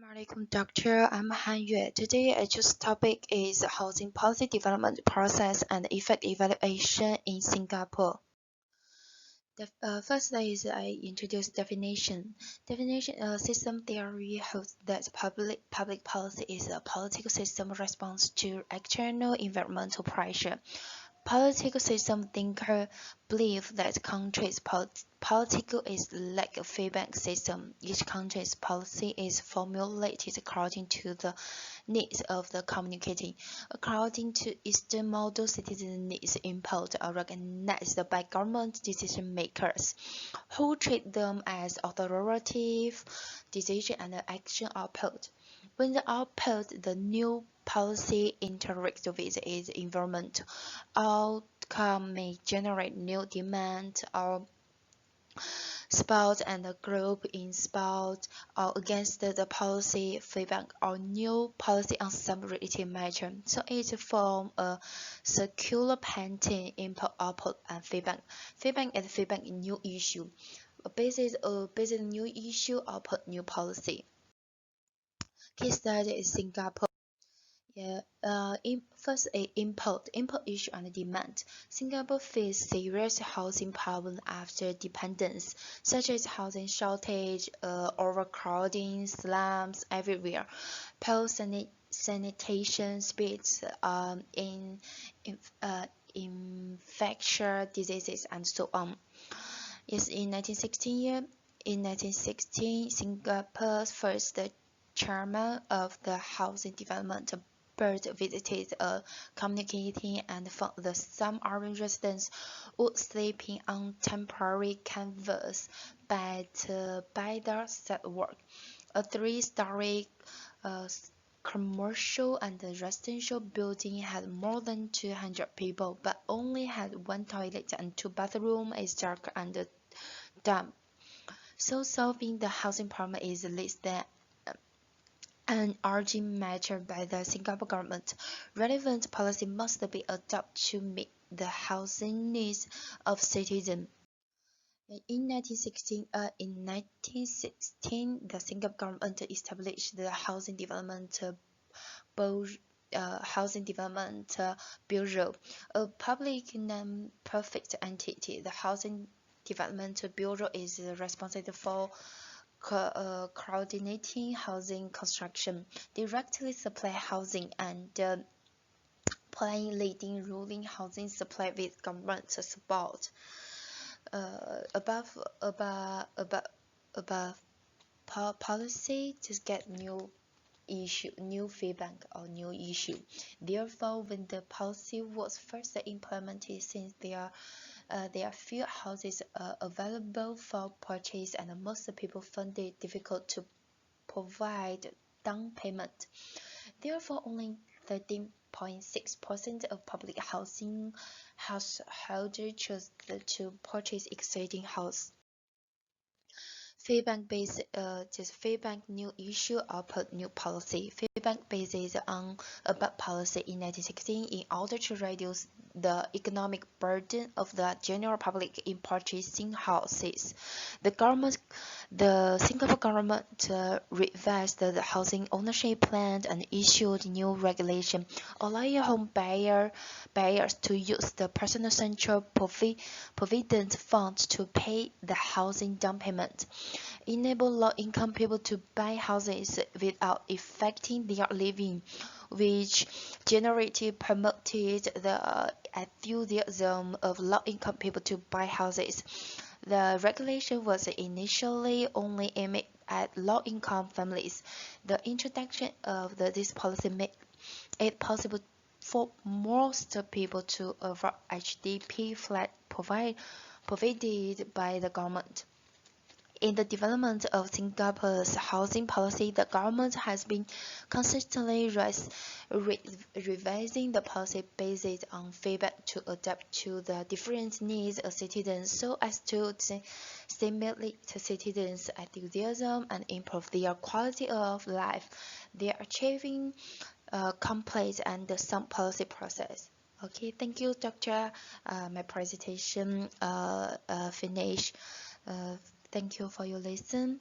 Assalamualaikum, Doctor. I'm Han Yue. Today, I choose topic is housing policy development process and effect evaluation in Singapore. First is I introduce definition. System theory holds that public policy is a political system response to external environmental pressure. Political system thinker believe that country's political is like a feedback system. Each country's policy is formulated according to the needs of the community. According to Eastern model, citizen needs input are recognized by government decision makers, who treat them as authoritative decision and action output. When the output, the new policy interacts with its environment, outcome may generate new demand or spout and the group in spout or against the policy feedback or new policy on some related matter. So it forms a circular pattern: input, output, and feedback. Feedback and feedback in new issue. Basis new issue, output new policy. Case study is Singapore. First, input issue and demand. Singapore faces serious housing problems after independence, such as housing shortage, overcrowding, slums everywhere, poor sanitation, speeds, infectious diseases, and so on. Yes, in 1916, Singapore's first chairman of the housing development board visited a community and found that some urban residents would sleeping on temporary canvas by their set work. A three-story commercial and residential building had more than 200 people, but only had one toilet and two bathrooms. Is dark and damp. So solving the housing problem is less than an urgent matter by the Singapore government. Relevant policy must be adopted to meet the housing needs of citizens. In 1916, the Singapore government established the Housing Development Bureau, a public non-profit entity. The Housing Development Bureau is responsible for coordinating housing construction, directly supply housing, and playing leading role in housing supply with government support. Above policy to get new feedback or new issue. Therefore, when the policy was first implemented, since there are few houses available for purchase and most people found it difficult to provide down payment. Therefore, only 13.6% of public housing households chose to purchase existing house. Feedback based just feedback new issue, output new policy. Feedback bases on above policy in 1916 in order to reduce the economic burden of the general public in purchasing houses. The Singapore government revised the housing ownership plan and issued new regulation allowing home buyers to use the personal central provident fund to pay the housing down payment, enable low-income people to buy houses without affecting their living, which promoted the enthusiasm of low-income people to buy houses. The regulation was initially only aimed at low-income families. The introduction of this policy made it possible for most people to afford HDB flat provided by the government. In the development of Singapore's housing policy, the government has been consistently revising the policy based on feedback to adapt to the different needs of citizens so as to stimulate citizens' enthusiasm and improve their quality of life. They are achieving complex and sound policy process. Okay, thank you, Doctor. My presentation finished. Thank you for your listen.